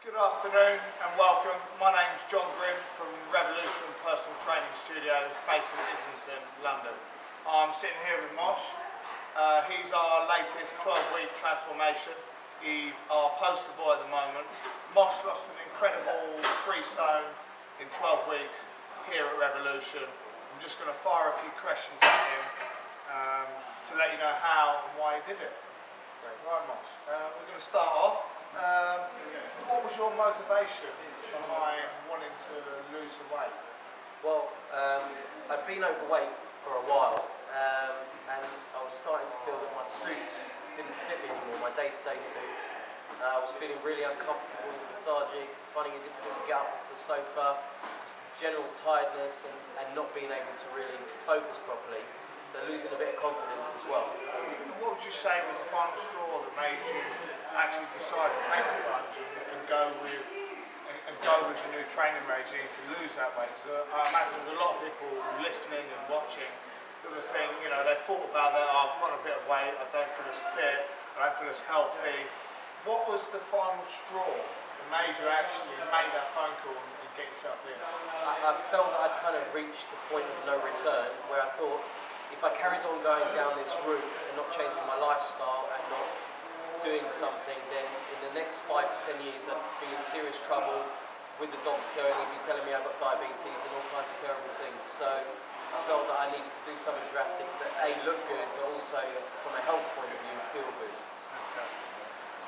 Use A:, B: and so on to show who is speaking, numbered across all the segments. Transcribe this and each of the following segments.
A: Good afternoon and welcome. My name's John Grimm from Revolution Personal Training Studio based in Islington, London. I'm sitting here with Moshe. He's our latest 12-week transformation. He's our poster boy at the moment. Moshe lost an incredible 3 stone in 12 weeks here at Revolution. I'm just going to fire a few questions at him to let you know how and why he did it. Right, Moshe. We're going to start off. What was your motivation behind wanting to lose the weight?
B: Well, I'd been overweight for a while, and I was starting to feel that my suits didn't fit me anymore, my day-to-day suits. I was feeling really uncomfortable, lethargic, finding it difficult to get up off the sofa, general tiredness and not being able to really focus properly, so losing a bit of confidence as well.
A: What would you say was the final straw that made you actually decide to take the plunge and go with a new training regime to lose that weight? Because I imagine there's a lot of people listening and watching who would think, you know, they've thought about that, I've got a bit of weight, I don't feel as fit, I don't feel as healthy. What was the final straw that made you actually make that phone call and get yourself in?
B: I felt that I'd kind of reached the point of no return, where I thought if I carried on going down this route and not changing my lifestyle and not doing something, then in the next 5 to 10 years I'd be in serious trouble with the doctor, and he'd be telling me I've got diabetes and all kinds of terrible things. So I felt that I needed to do something drastic to A, look good, but also from a health point of view, feel good.
A: Fantastic.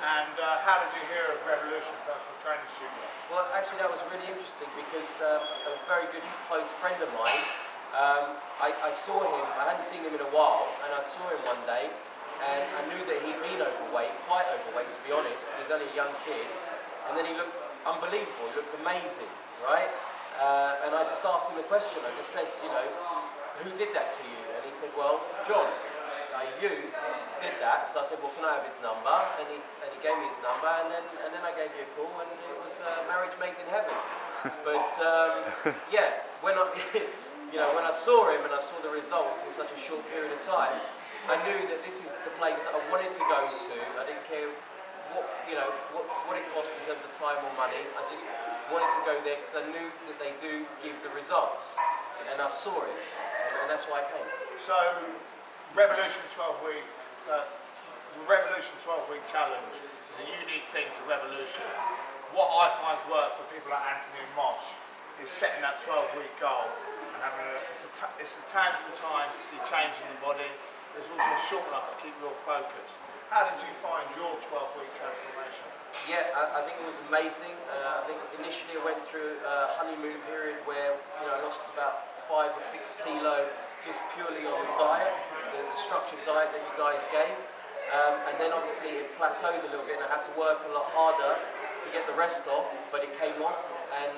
A: And how did you hear of Revolution Personal Training Studio?
B: Well, actually that was really interesting because a very good close friend of mine, I saw him, I hadn't seen him in a while, and I saw him one day, and I knew that he'd been overweight, quite overweight to be honest. He was only a young kid, and then he looked unbelievable, he looked amazing, right? And I just asked him a question. I just said, you know, who did that to you? And he said, well, John, you did that. So I said, well, can I have his number? And he gave me his number, and then I gave you a call, and it was marriage made in heaven. But yeah, when I when I saw him and I saw the results in such a short period of time, I knew that this is the place that I wanted to go to. I didn't care what it cost in terms of time or money. I just wanted to go there because I knew that they do give the results, and I saw it, and that's why I came.
A: So, Revolution 12-week, Revolution 12-week challenge is a unique thing to Revolution. What I find work for people like Anthony and Moshe is setting that 12-week goal and having it's a tangible time to see change in the body. It's also short enough to keep your focus. How did you find your 12-week transformation?
B: Yeah, I think it was amazing. I think initially I went through a honeymoon period where I lost about 5 or 6 kilo just purely on the diet, the structured diet that you guys gave. And then obviously it plateaued a little bit and I had to work a lot harder to get the rest off, but it came off. And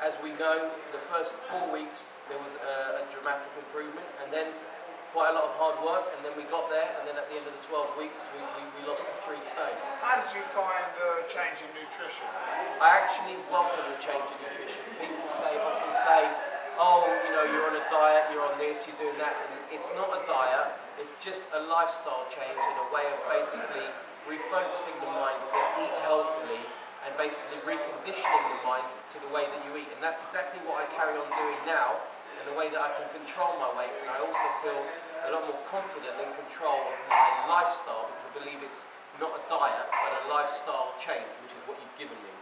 B: as we know, the first 4 weeks there was a dramatic improvement, and then quite a lot of hard work, and then we got there, and then at the end of the 12 weeks we lost the 3 stone.
A: How did you find the change in nutrition?
B: I actually welcome the change in nutrition. People often say, oh, you're on a diet, you're on this, you're doing that, and it's not a diet, it's just a lifestyle change and a way of basically refocusing the mind to eat healthily and basically reconditioning the mind to the way that you eat. And that's exactly what I carry on doing now, in the way that I can control my weight, and I also feel a lot more confident in control of my lifestyle, because I believe it's not a diet but a lifestyle change, which is what you've given me.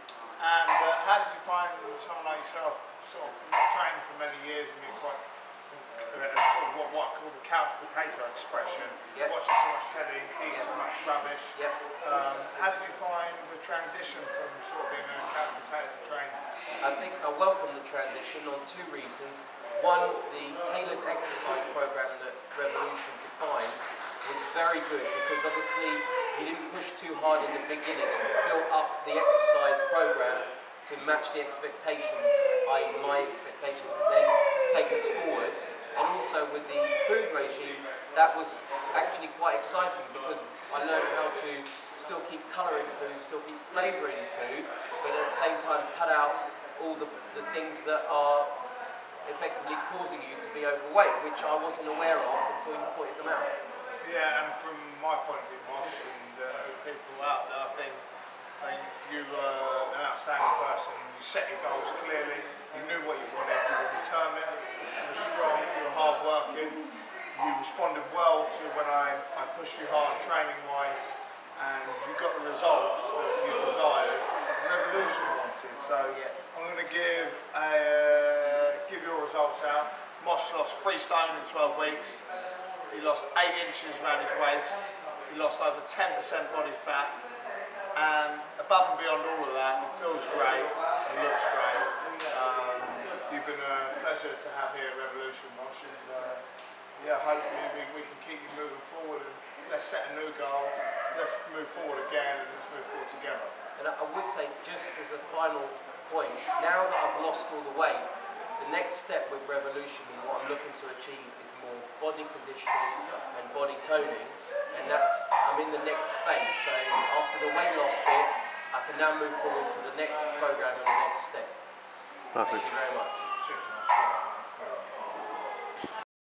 A: And how did you find someone like yourself sort of training for many years and being quite sort of what I call the couch potato expression, watching too much telly, eating too much rubbish? How did you find the transition from sort of being a couch potato to training?
B: I think I welcome the transition on 2 reasons. One, the tailored exercise program that Revolution defined was very good, because obviously he didn't push too hard in the beginning. He built up the exercise program to match the expectations, i.e. my expectations, and then take us forward. And also with the food regime, that was actually quite exciting, because I learned how to still keep colour in food, still keep flavour in food, but at the same time cut out all the things that are effectively causing you to be overweight, which I wasn't aware of until you pointed them out.
A: Yeah, and from my point of view, Moshe, and the people out there, I think you're an outstanding person. You set your goals clearly. You knew what you wanted. You were determined. You were strong. You were hard-working. You responded well to when I pushed you hard training-wise, and you got the results that you desired. Revolution wanted. So I'm going to give your results out. Moshe lost 3 stone in 12 weeks. He lost 8 inches around his waist. He lost over 10% body fat. And above and beyond all of that, it feels great. It looks great. You've been a pleasure to have here at Revolution, Moshe. And yeah, hopefully we can keep you moving forward. And let's set a new goal. Let's move forward again, and let's move forward together.
B: And I would say, just as a final point, now that I've lost all the weight, the next step with Revolution and what I'm looking to achieve is more body conditioning and body toning, and I'm in the next phase. So after the weight loss bit, I can now move forward to the next program and the next step.
C: Perfect.
B: Thank you very much.
A: Cheers, Moshe.